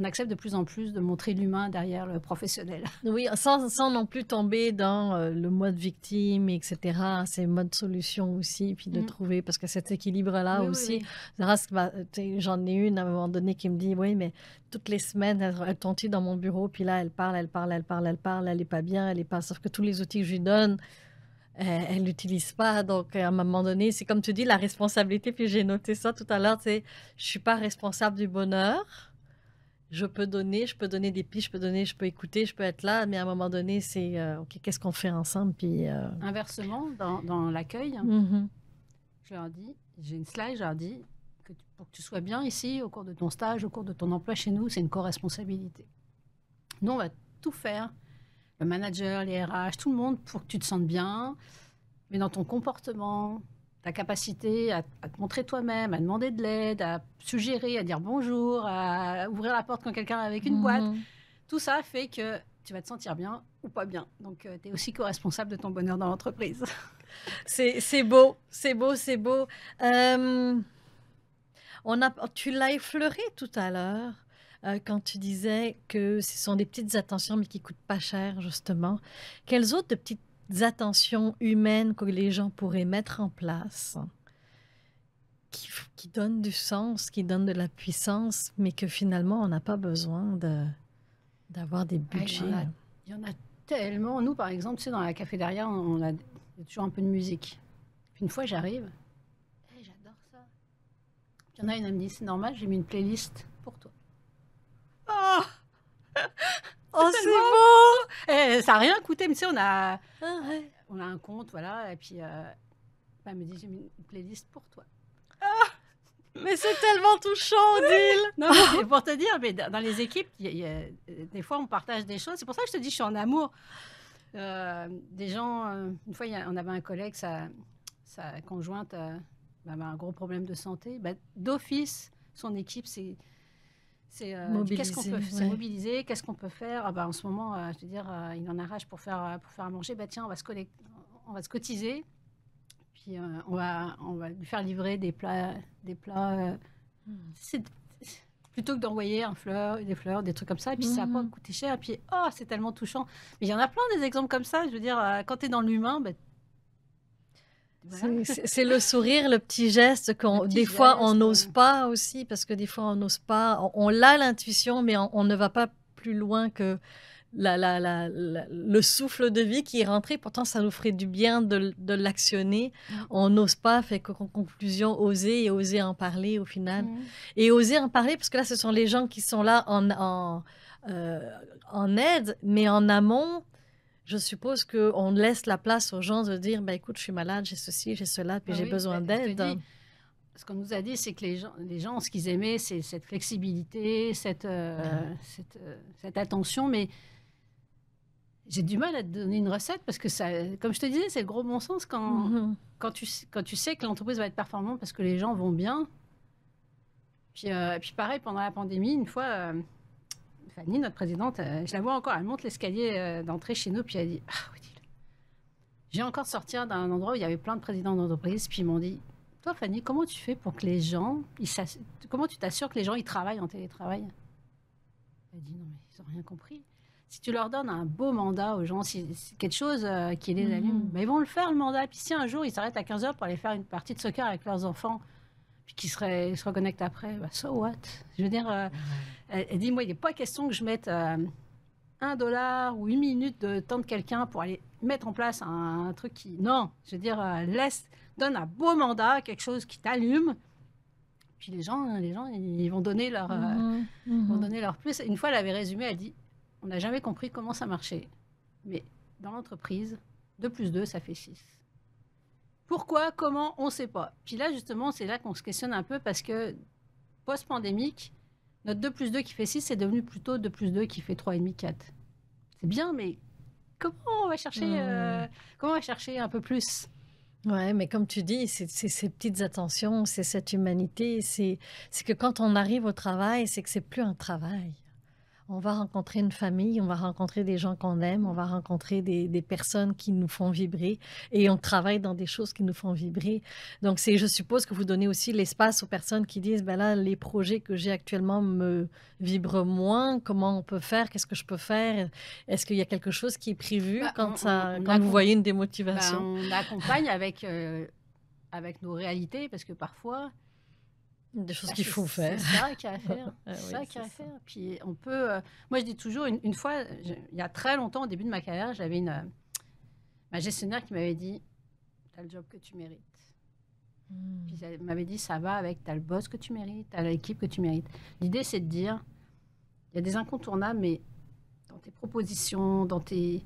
on accepte de plus en plus de montrer l'humain derrière le professionnel. Oui, sans non plus tomber dans le mode victime, etc. C'est mode solution aussi, puis de trouver, parce que cet équilibre-là aussi, j'en ai une à un moment donné qui me dit, oui, mais toutes les semaines, elle tontille dans mon bureau, puis là, elle parle, elle est pas bien, elle est pas... Sauf que tous les outils que je lui donne, elle l'utilise pas. Donc, à un moment donné, c'est comme tu dis, la responsabilité, puis j'ai noté ça tout à l'heure, je suis pas responsable du bonheur. Je peux donner des pistes, je peux écouter, je peux être là, mais à un moment donné, c'est OK, qu'est-ce qu'on fait ensemble? Puis, Inversement, dans l'accueil, je leur dis, j'ai une slide, je leur dis que pour que tu sois bien ici, au cours de ton stage, au cours de ton emploi chez nous, c'est une co-responsabilité. Nous, on va tout faire, le manager, les RH, tout le monde, pour que tu te sentes bien, mais dans ton comportement, ta capacité à te montrer toi-même, à demander de l'aide, à suggérer, à dire bonjour, à ouvrir la porte quand quelqu'un est avec une boîte. Tout ça fait que tu vas te sentir bien ou pas bien. Donc, tu es aussi co-responsable de ton bonheur dans l'entreprise. C'est beau, c'est beau, c'est beau. Tu l'as effleuré tout à l'heure quand tu disais que ce sont des petites attentions mais qui ne coûtent pas cher, justement. Quelles autres petites attentions humaines que les gens pourraient mettre en place qui donnent du sens, qui donnent de la puissance, mais que finalement, on n'a pas besoin d'avoir des budgets? Il y en a tellement. Nous, par exemple, tu sais, dans la cafétéria, il y a toujours un peu de musique. Puis une fois, j'arrive. J'adore ça. Il y en a une, elle me dit, c'est normal, j'ai mis une playlist pour toi. Oh, c'est beau! Ça n'a rien coûté, mais tu sais, on a un compte, voilà, et puis elle me dit, j'ai mis une playlist pour toi. Mais c'est tellement touchant, Odile! Non, mais pour te dire, mais dans les équipes, des fois, on partage des choses. C'est pour ça que je te dis, je suis en amour. Des gens, une fois, on avait un collègue, sa conjointe avait un gros problème de santé. D'office, son équipe, c'est qu'est-ce qu'on peut c'est mobiliser, qu'est-ce qu'on peut faire. En ce moment, je veux dire, il en arrache pour faire à manger. Tiens, on va se cotiser. Puis on va lui faire livrer des plats. Plutôt que d'envoyer des fleurs, des trucs comme ça. Et puis ça n'a pas coûté cher. Et puis, c'est tellement touchant. Mais il y en a plein des exemples comme ça. Je veux dire, quand tu es dans l'humain, voilà. C'est le sourire, le petit geste des fois on n'ose pas aussi, parce que des fois on n'ose pas, on a l'intuition, mais on ne va pas plus loin que le souffle de vie qui est rentré. Pourtant, ça nous ferait du bien de l'actionner. On n'ose pas, fait qu'en conclusion, oser en parler au final. Et oser en parler, parce que là, ce sont les gens qui sont là en aide, mais en amont, je suppose qu'on laisse la place aux gens de dire, écoute, je suis malade, j'ai ceci, j'ai cela, puis j'ai besoin d'aide. Ce qu'on nous a dit, c'est que les gens, ce qu'ils aimaient, c'est cette flexibilité, cette attention, mais j'ai du mal à te donner une recette parce que, ça, comme je te disais, c'est le gros bon sens quand tu sais que l'entreprise va être performante parce que les gens vont bien. Puis pareil, pendant la pandémie, une fois, Fanny, notre présidente, je la vois encore, elle monte l'escalier d'entrée chez nous, puis elle dit « Odile, j'ai encore sortir d'un endroit où il y avait plein de présidents d'entreprise, puis ils m'ont dit « Toi, Fanny, comment tu fais pour que les gens, comment tu t'assures que les gens, ils travaillent en télétravail ?» Elle dit « Non, mais ils n'ont rien compris. Si tu leur donnes un beau mandat aux gens, si quelque chose qui les allume, ils vont le faire, le mandat. Puis si un jour, ils s'arrêtent à 15h pour aller faire une partie de soccer avec leurs enfants, puis qu'ils se reconnectent après, so what? Je veux dire, elle dit, moi, il n'est pas question que je mette $1 ou 1 minute de temps de quelqu'un pour aller mettre en place un truc qui... Non, je veux dire, donne un beau mandat, quelque chose qui t'allume. Puis les gens, ils vont donner leur plus. Une fois, elle avait résumé, elle dit, on n'a jamais compris comment ça marchait. Mais dans l'entreprise, 2 + 2, ça fait 6. Pourquoi, comment, on ne sait pas. Puis là, justement, c'est là qu'on se questionne un peu parce que post-pandémique, notre 2+2 qui fait 6, c'est devenu plutôt 2+2 qui fait 3,5, 4. C'est bien, mais comment on va chercher un peu plus? Ouais, mais comme tu dis, c'est ces petites attentions, c'est cette humanité, c'est que quand on arrive au travail, c'est que c'est plus un travail. On va rencontrer une famille, on va rencontrer des gens qu'on aime, on va rencontrer des personnes qui nous font vibrer et on travaille dans des choses qui nous font vibrer. Donc, je suppose que vous donnez aussi l'espace aux personnes qui disent, ben là, les projets que j'ai actuellement me vibrent moins. Comment on peut faire? Qu'est-ce que je peux faire? Est-ce qu'il y a quelque chose qui est prévu Bah, quand vous voyez une démotivation? on accompagne avec nos réalités parce que parfois, Des choses qu'il faut faire. c'est ça qu'il y a à faire. Ah C'est oui, ça qu'il y a à c'est ça. faire. Puis on peut. Moi, je dis toujours, une fois, il y a très longtemps, au début de ma carrière, j'avais ma gestionnaire qui m'avait dit, t'as le job que tu mérites. Puis elle m'avait dit, ça va avec, t'as le boss que tu mérites, t'as l'équipe que tu mérites. L'idée, c'est de dire, il y a des incontournables, mais dans tes propositions, tu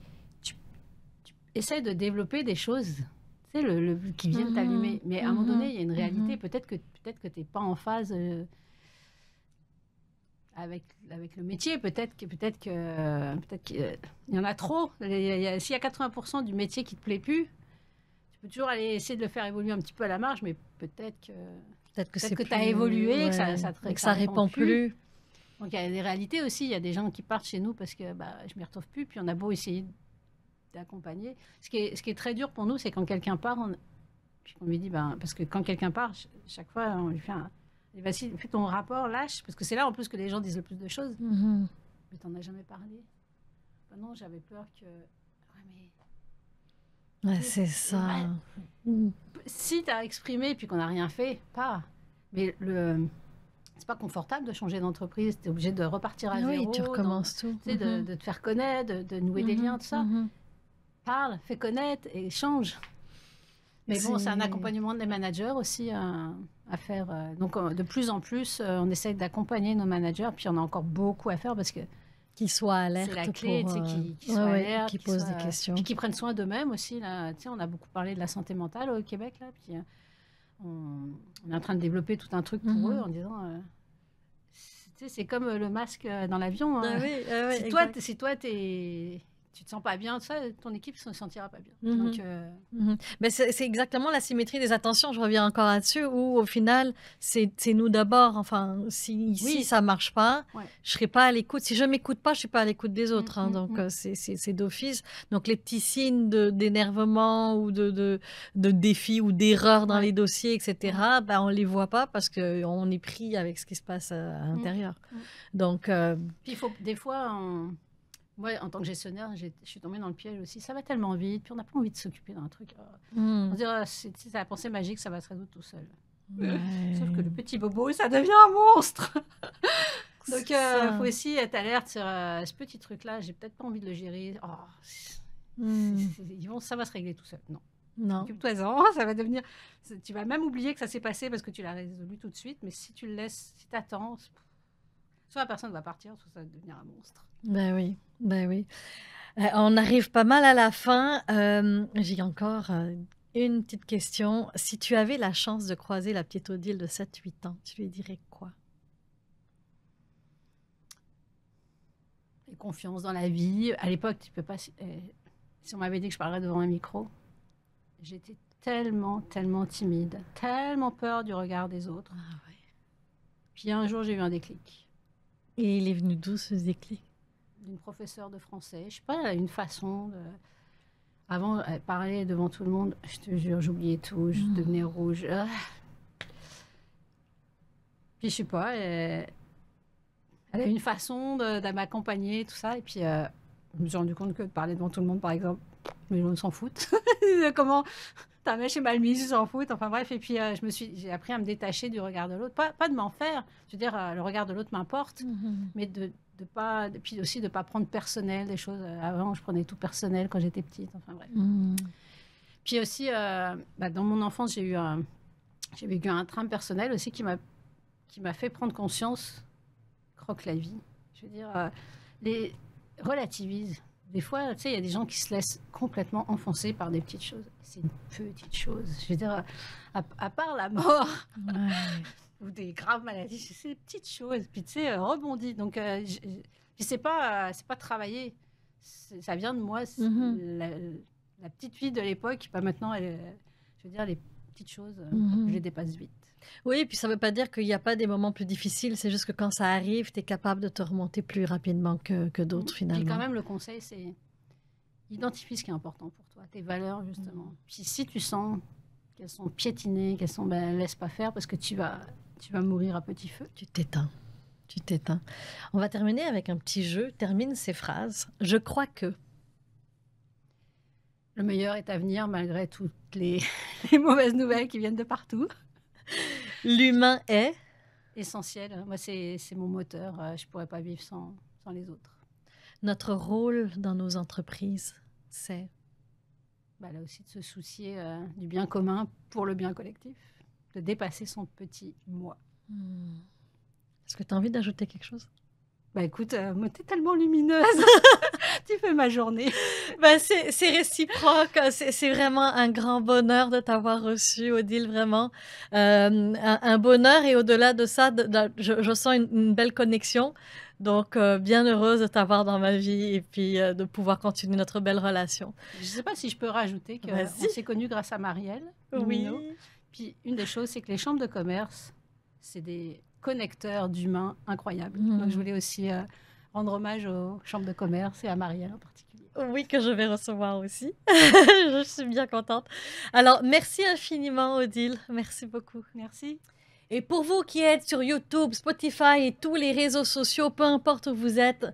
essaies de développer des choses, tu sais, qui viennent t'allumer. Mais à un moment donné, il y a une réalité. Peut-être que tu n'es pas en phase avec le métier. Peut-être qu'il y en a trop. S'il y a 80% du métier qui ne te plaît plus, tu peux toujours aller essayer de le faire évoluer un petit peu à la marge, mais peut-être que tu as évolué, que ça répond plus. Donc, il y a des réalités aussi. Il y a des gens qui partent chez nous parce que je ne m'y retrouve plus. Puis, on a beau essayer d'accompagner. Ce qui est très dur pour nous, c'est quand quelqu'un part, puis on lui dit, parce que quand quelqu'un part, chaque fois, on lui fait vas-y, fais ton rapport, lâche. Parce que c'est là, en plus, que les gens disent le plus de choses. Mais tu n'en as jamais parlé. Non, j'avais peur que... Ouais, c'est ça. Si tu as exprimé puis qu'on n'a rien fait, pas. Mais c'est pas confortable de changer d'entreprise. Tu es obligé de repartir à zéro. Oui, tu recommences tout. De te faire connaître, de nouer des liens, tout ça. Parle, fais connaître et change. Mais bon, c'est un accompagnement des managers aussi à faire. Donc, de plus en plus, on essaie d'accompagner nos managers. Puis, on a encore beaucoup à faire parce que qu'ils soient alertes. C'est la clé, qu'ils soient alertes, qu'ils posent des questions. Puis qu'ils prennent soin d'eux-mêmes aussi. Là. On a beaucoup parlé de la santé mentale au Québec. Là, puis on est en train de développer tout un truc pour eux en disant... c'est comme le masque dans l'avion. Ah oui, si toi, tu te sens pas bien, ça, ton équipe ne se sentira pas bien. Donc, Mais c'est exactement la symétrie des attentions, je reviens encore là-dessus, où au final, c'est nous d'abord. Enfin, si ici, ça ne marche pas, je ne serai pas à l'écoute. Si je ne m'écoute pas, je ne suis pas à l'écoute des autres. Donc, c'est d'office. Donc, les petits signes d'énervement ou de défi ou d'erreur dans les dossiers, etc., on ne les voit pas parce qu'on est pris avec ce qui se passe à l'intérieur. Donc, puis, des fois... Moi, en tant que gestionnaire, je suis tombée dans le piège aussi. Ça va tellement vite, puis on n'a pas envie de s'occuper d'un truc. On dirait, c'est la pensée magique, ça va se résoudre tout seul. Sauf que le petit bobo, ça devient un monstre. Donc, il faut aussi être alerte sur ce petit truc-là. J'ai peut-être pas envie de le gérer. Ça va se régler tout seul. Non. Occupe-toi-en, ça va devenir... Tu vas même oublier que ça s'est passé parce que tu l'as résolu tout de suite. Mais si tu le laisses, si tu attends... Soit la personne va partir, soit ça va devenir un monstre. Ben oui. On arrive pas mal à la fin. J'ai encore une petite question. Si tu avais la chance de croiser la petite Odile de 7-8 ans, tu lui dirais quoi? Et confiance dans la vie. À l'époque, tu peux pas... si on m'avait dit que je parlerais devant un micro, j'étais tellement timide, tellement peur du regard des autres. Puis un jour, j'ai eu un déclic. Et il est venu d'où ce déclic? D'une professeure de français. Je sais pas, une façon de... Avant, elle parlait devant tout le monde. Je te jure, j'oubliais tout. Je devenais rouge. Puis, je sais pas, elle a une façon de m'accompagner, tout ça. Et puis, je me suis rendu compte que de parler devant tout le monde, par exemple, les gens s'en foutent. Comment... Ta mèche est mal mise, ils s'en foutent. Enfin bref, et puis j'ai appris à me détacher du regard de l'autre. Pas de m'en faire. Je veux dire, le regard de l'autre m'importe, mais puis aussi de ne pas prendre personnel des choses. Avant, je prenais tout personnel quand j'étais petite. Enfin bref. Puis aussi, dans mon enfance, j'ai vécu un drame personnel aussi qui m'a fait prendre conscience, croque la vie. Je veux dire, relativise Des fois, tu sais, il y a des gens qui se laissent complètement enfoncer par des petites choses. C'est une petite chose. Je veux dire, à part la mort Ouais. ou des graves maladies, c'est des petites choses. Puis tu sais, rebondis. Donc, puis c'est pas travailler. Ça vient de moi. Mhm. La petite fille de l'époque, pas maintenant, je veux dire, les petites choses, Mhm. je les dépasse vite. Oui, puis ça ne veut pas dire qu'il n'y a pas des moments plus difficiles, c'est juste que quand ça arrive, tu es capable de te remonter plus rapidement que d'autres Puis quand finalement. même, le conseil, c'est identifie ce qui est important pour toi, tes valeurs, justement. Puis si tu sens qu'elles sont piétinées, qu'elles sont, ben, laisse pas faire parce que tu vas mourir à petit feu. Tu t'éteins. Tu t'éteins. On va terminer avec un petit jeu. Termine ces phrases. Je crois que. Le meilleur est à venir malgré toutes les, les mauvaises nouvelles qui viennent de partout. L'humain est. Essentiel. Moi, c'est mon moteur. Je pourrais pas vivre sans les autres. Notre rôle dans nos entreprises, c'est. Bah, là aussi, de se soucier du bien commun pour le bien collectif. De dépasser son petit moi. Est-ce que tu as envie d'ajouter quelque chose? Bah écoute, moi, t'es tellement lumineuse. Tu fais ma journée. Ben, c'est réciproque. C'est vraiment un grand bonheur de t'avoir reçu, Odile, vraiment. Un bonheur et au-delà de ça, je sens une belle connexion. Donc, bien heureuse de t'avoir dans ma vie et puis de pouvoir continuer notre belle relation. Je sais pas si je peux rajouter qu'on Vas-y. s'est connus grâce à Marielle. Oui. Lumino. Puis une des choses, c'est que les chambres de commerce, c'est des connecteurs d'humains incroyables. Donc je voulais aussi rendre hommage aux chambres de commerce et à Marielle en particulier. Oui, que je vais recevoir aussi. Je suis bien contente. Alors, merci infiniment, Odile. Merci beaucoup. Merci. Et pour vous qui êtes sur YouTube, Spotify et tous les réseaux sociaux, peu importe où vous êtes,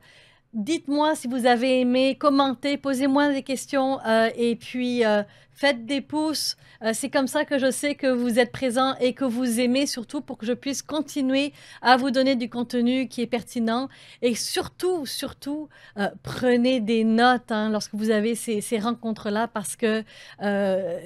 dites-moi si vous avez aimé, commentez, posez-moi des questions et puis faites des pouces. C'est comme ça que je sais que vous êtes présents et que vous aimez, surtout pour que je puisse continuer à vous donner du contenu qui est pertinent. Et surtout, prenez des notes lorsque vous avez ces rencontres-là parce que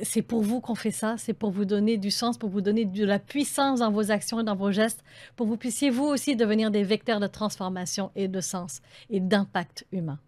c'est pour vous qu'on fait ça, c'est pour vous donner du sens, pour vous donner de la puissance dans vos actions et dans vos gestes, pour que vous puissiez vous aussi devenir des vecteurs de transformation et de sens et d'impact humain.